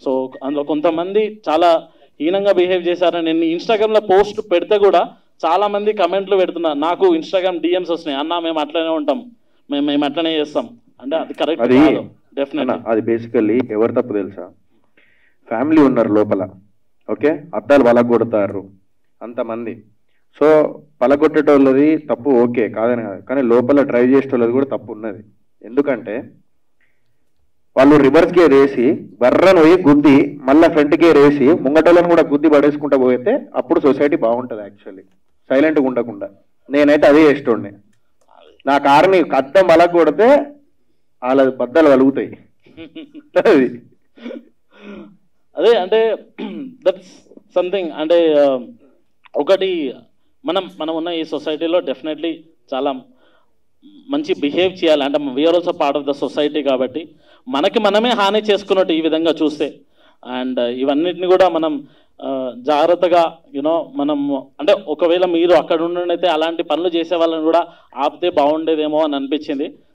So అందులో కొంతమంది చాలా హీనంగా బిహేవ్ చేశారని నేను ఇన్స్టాగ్రామ్లో పోస్ట్ పెడితే కూడా చాలా మంది కమెంట్లు పెడుతున్నారు. నాకు ఇన్స్టాగ్రామ్ డిఎమ్స్ వస్తున్నాయి, అన్న మేము అట్లనే ఉంటాం, మేము అట్లనే చేస్తాం అంటే అది కరెక్ట్ కాదు. డెఫినెట్లీ అది బేసికల్లీ ఎవరు తప్పు తెలుసా? ఫ్యామిలీ ఉన్నారు లోపల, ఓకే, అద్దాలు పలగొడతారు అంతమంది. సో పలగొట్టేటోళ్ళది తప్పు ఓకే కాదని కాదు, కానీ లోపల డ్రైవ్ చేసేటోళ్ళది కూడా తప్పు ఉన్నది. ఎందుకంటే వాళ్ళు రివర్స్ గేర్ వేసి బర్రను పోయి గుద్ది మళ్ళీ ఫ్రంట్ గేర్ వేసి ముంగటోళ్ళని కూడా గుద్ది పడేసుకుంటా పోతే అప్పుడు సొసైటీ బాగుంటుంది. యాక్చువల్లీ సైలెంట్గా ఉండకుండా నేనైతే అదే చేస్తుండే. నా కారుని అద్దం పలగొడితే వాళ్ళ బద్దలు కలుగుతాయి. అదే అంటే దట్స్ సంథింగ్. అంటే ఒకటి మనం ఉన్న ఈ సొసైటీలో డెఫినెట్లీ చాలా మంచి బిహేవ్ చేయాలి. అంటే we are also part of the society కాబట్టి మనకి మనమే హాని చేసుకున్నట్టు ఈ విధంగా చూస్తే. అండ్ ఇవన్నిటిని కూడా మనం జాగ్రత్తగా మనం అంటే ఒకవేళ మీరు అక్కడ ఉండైతే అలాంటి పనులు చేసే వాళ్ళని కూడా ఆపితే బాగుండేదేమో అని అనిపించింది.